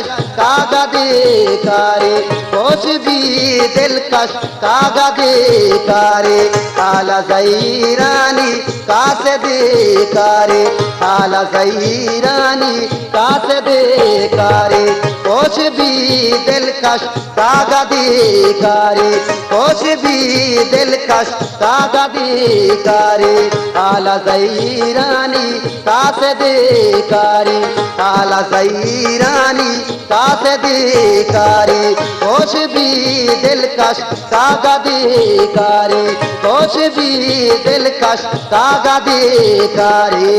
दिलकश कागदेकारी होश भी दिलकश कागदेकारी आला ज़हीरानी कासदेकारी आला ज़हीरानी कासदेकारी होश भी दिलकश कागदेकारी होश भी दिलकश कागदेकारी आला ज़हीरानी कासदेकारी आला ज़हीरानी कासदेकारी होश भी दिलकश कागदेकारी होश भी दिलकश कागदेकारी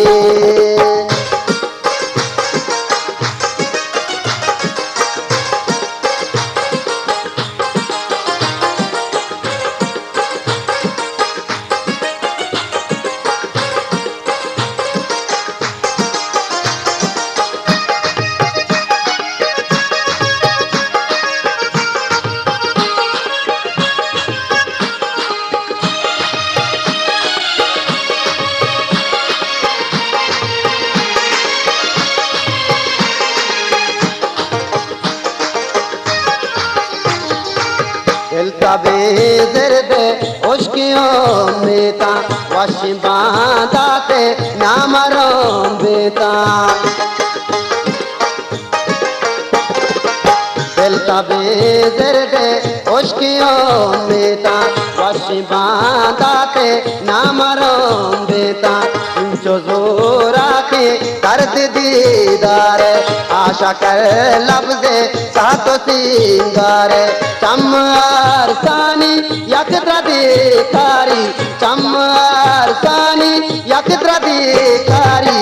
बेदर्द उश्कियों में ता वश बांधाते नामरों बेता दिल का बेदर्द उश्कियों में ता वश बांधाते नामरों बेता जो जोरा के दर्द दीदार आशा कर लफ्ज़े सातो सिंगार चम अरसानी यकद्रा देकारी चम अरसानी यकद्रा देकारी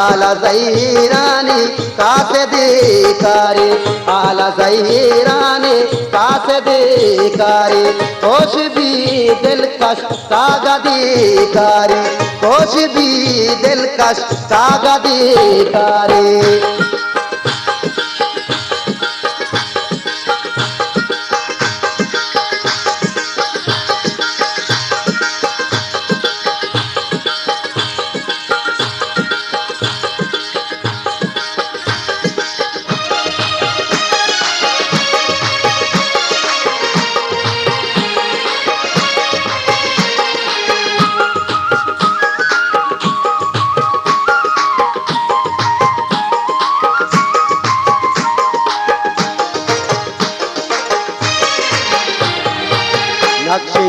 आला ज़हीरानी कासदेकारी आला ज़हीरानी कासदेकारी होश भी दिलकश कागदेकारी होश भी दिलकश कागदेकारी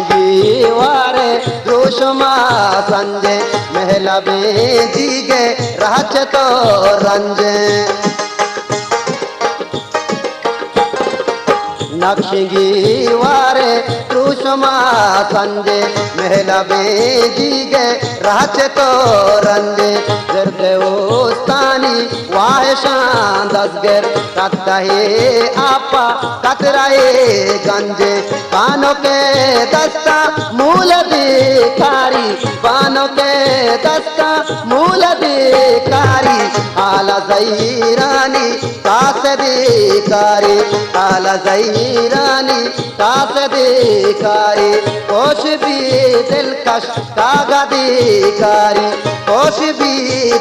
नक्शगीवारे रोशमा संजे महला बेजीगे राच तो रंजे नक्शगीवारे रोशमा संजे महला बेजीगे राच तो रंजे जर्दे उस्तानी वाहशान दसगर कत्ताहे आपा कतराए गंजे बानों के दस्ता मूल देकारी बानों के दस्ता मूल देकारी आला ज़हीरानी कासदेकारी आला ज़हीरानी कासदेकारी होश भी दिलकश कागदेकारी होश भी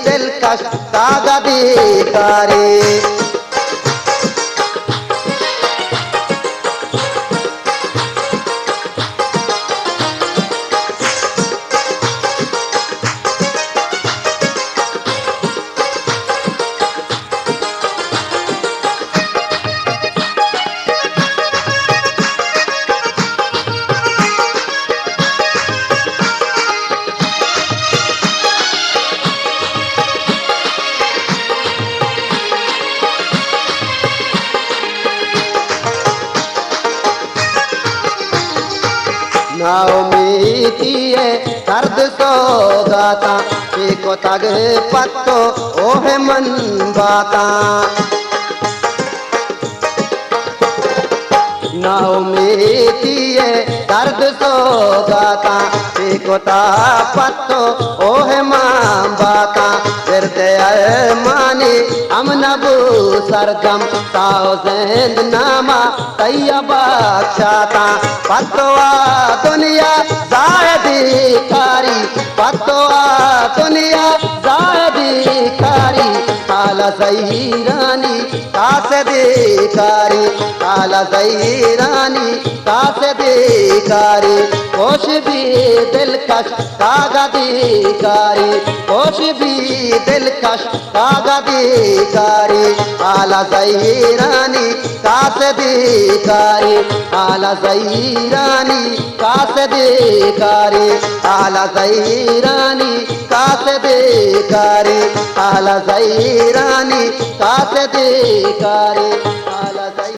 दिलकश कागदेकारी नाउमीदिये दर्द सोगाता एको तग पत्तो ओहे मन बाता नाउमीदिये दर्द सोगाता एको ता पत्तो ओहे मां बाता फिरते अरमानी हम नबू सरगम ताओ ज़िंद नामा तैयबा चाता पतवा दुनिया जायदी कारी पतवा दुनिया जायदीकारी आला ज़हीरानी कासदीकारी आला ज़हीरानी कासदीकारी कोश भी दिलकश कागदीकारी कोश भी दिलकश कागदीकारी आला ज़हीरानी कासदीकारी आला ज़हीरानी कासदीकारी आला ज़हीरानी कासदीकारी आला ज़हीरानी कासदीकारी आला